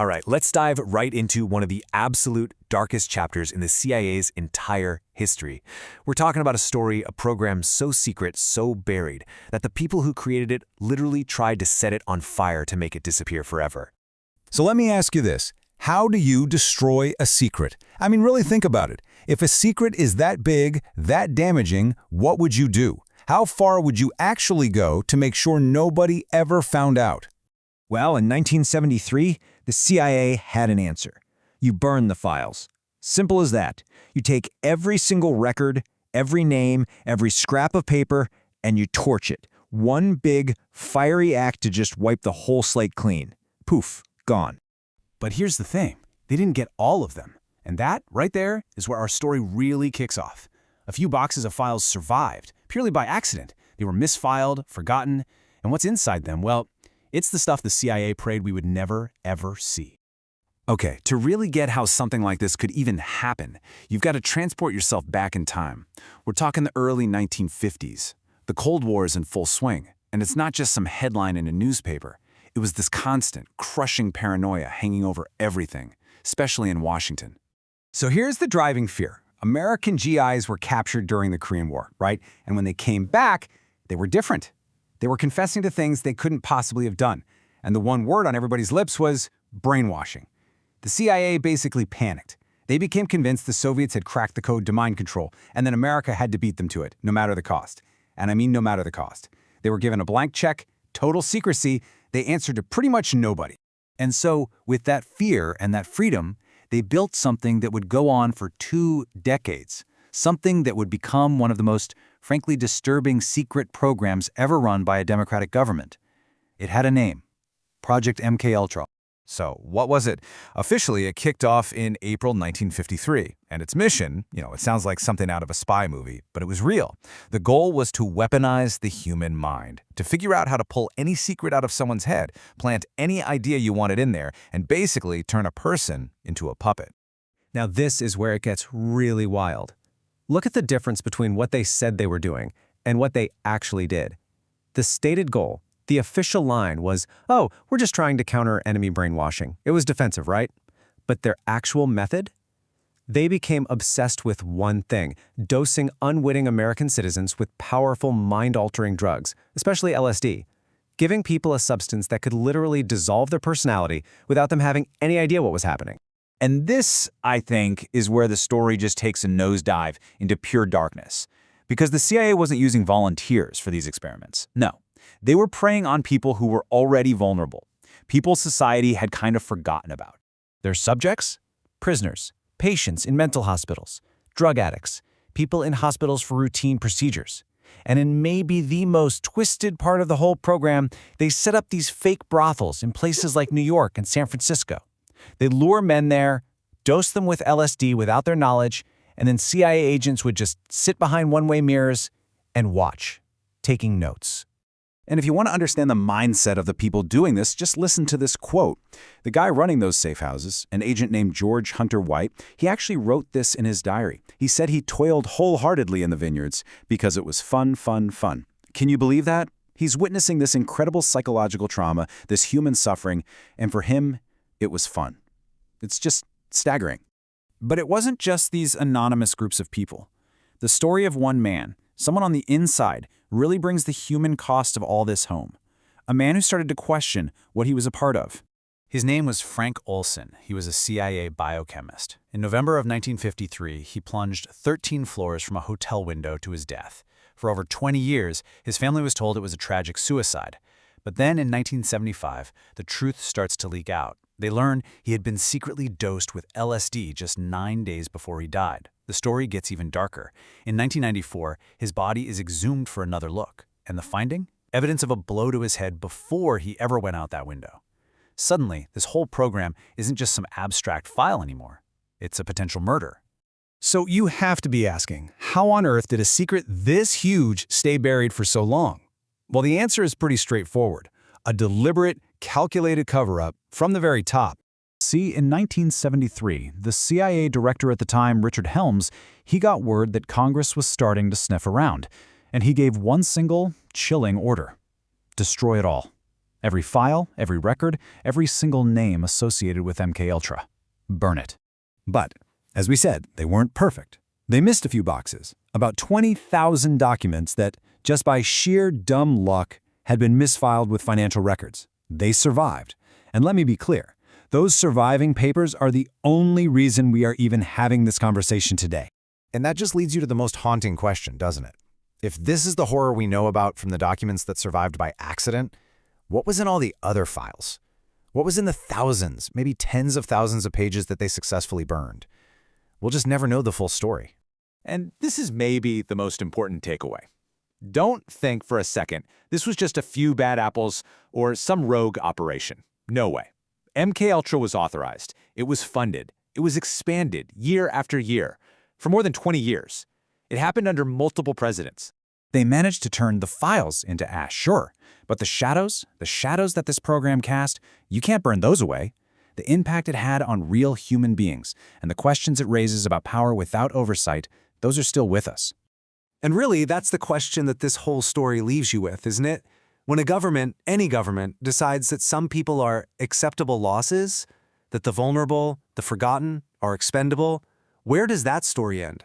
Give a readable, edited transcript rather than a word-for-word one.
All right, let's dive right into one of the absolute darkest chapters in the CIA's entire history. We're talking about a story, a program so secret, so buried, that the people who created it literally tried to set it on fire to make it disappear forever. So let me ask you this. How do you destroy a secret? I mean, really think about it. If a secret is that big, that damaging, what would you do? How far would you actually go to make sure nobody ever found out? Well, in 1973, the CIA had an answer. You burn the files. Simple as that. You take every single record, every name, every scrap of paper, and you torch it. One big, fiery act to just wipe the whole slate clean. Poof, gone. But here's the thing. They didn't get all of them. And that, right there, is where our story really kicks off. A few boxes of files survived, purely by accident. They were misfiled, forgotten, and what's inside them, well, it's the stuff the CIA prayed we would never, ever see. Okay, to really get how something like this could even happen, you've got to transport yourself back in time. We're talking the early 1950s. The Cold War is in full swing, and it's not just some headline in a newspaper. It was this constant, crushing paranoia hanging over everything, especially in Washington. So here's the driving fear. American GIs were captured during the Korean War, right? And when they came back, they were different. They were confessing to things they couldn't possibly have done. And the one word on everybody's lips was brainwashing. The CIA basically panicked. They became convinced the Soviets had cracked the code to mind control, and then America had to beat them to it, no matter the cost. And I mean no matter the cost. They were given a blank check, total secrecy. They answered to pretty much nobody. And so, with that fear and that freedom, they built something that would go on for 2 decades. Something that would become one of the most, frankly, disturbing secret programs ever run by a democratic government. It had a name, Project MKUltra. So what was it? Officially, it kicked off in April 1953, and its mission, it sounds like something out of a spy movie, but it was real. The goal was to weaponize the human mind, to figure out how to pull any secret out of someone's head, plant any idea you wanted in there, and basically turn a person into a puppet. Now this is where it gets really wild. Look at the difference between what they said they were doing and what they actually did. The stated goal, the official line was, oh, we're just trying to counter enemy brainwashing. It was defensive, right? But their actual method? They became obsessed with one thing, dosing unwitting American citizens with powerful mind-altering drugs, especially LSD, giving people a substance that could literally dissolve their personality without them having any idea what was happening. And this, I think, is where the story just takes a nosedive into pure darkness. Because the CIA wasn't using volunteers for these experiments. No, they were preying on people who were already vulnerable, people society had kind of forgotten about. Their subjects? Prisoners, patients in mental hospitals, drug addicts, people in hospitals for routine procedures. And in maybe the most twisted part of the whole program, they set up these fake brothels in places like New York and San Francisco. They lure men there, dose them with LSD without their knowledge, and then CIA agents would just sit behind one-way mirrors and watch, taking notes. And if you want to understand the mindset of the people doing this, just listen to this quote. The guy running those safe houses, an agent named George Hunter White, he actually wrote this in his diary. He said he toiled wholeheartedly in the vineyards because it was fun, fun, fun. Can you believe that? He's witnessing this incredible psychological trauma, this human suffering, and for him, it was fun. It's just staggering. But it wasn't just these anonymous groups of people. The story of one man, someone on the inside, really brings the human cost of all this home. A man who started to question what he was a part of. His name was Frank Olson. He was a CIA biochemist. In November of 1953, he plunged 13 floors from a hotel window to his death. For over 20 years, his family was told it was a tragic suicide. But then in 1975, the truth starts to leak out. They learn he had been secretly dosed with LSD just 9 days before he died. The story gets even darker. In 1994, his body is exhumed for another look. And the finding? Evidence of a blow to his head before he ever went out that window. Suddenly, this whole program isn't just some abstract file anymore. It's a potential murder. So you have to be asking, how on earth did a secret this huge stay buried for so long? Well, the answer is pretty straightforward. A deliberate, calculated cover-up from the very top. See, in 1973, the CIA director at the time, Richard Helms, he got word that Congress was starting to sniff around, and he gave one single, chilling order. Destroy it all. Every file, every record, every single name associated with MKUltra. Burn it. But, as we said, they weren't perfect. They missed a few boxes, about 20,000 documents that, just by sheer dumb luck, had been misfiled with financial records. They survived. And let me be clear, those surviving papers are the only reason we are even having this conversation today. And that just leads you to the most haunting question, doesn't it? If this is the horror we know about from the documents that survived by accident, what was in all the other files? What was in the thousands, maybe tens of thousands of pages that they successfully burned? We'll just never know the full story. And this is maybe the most important takeaway. Don't think for a second this was just a few bad apples or some rogue operation. No way. MKUltra was authorized. It was funded. It was expanded year after year for more than 20 years. It happened under multiple presidents. They managed to turn the files into ash, sure, but the shadows that this program cast, you can't burn those away. The impact it had on real human beings and the questions it raises about power without oversight, those are still with us. And really, that's the question that this whole story leaves you with, isn't it? When a government, any government, decides that some people are acceptable losses, that the vulnerable, the forgotten, are expendable, where does that story end?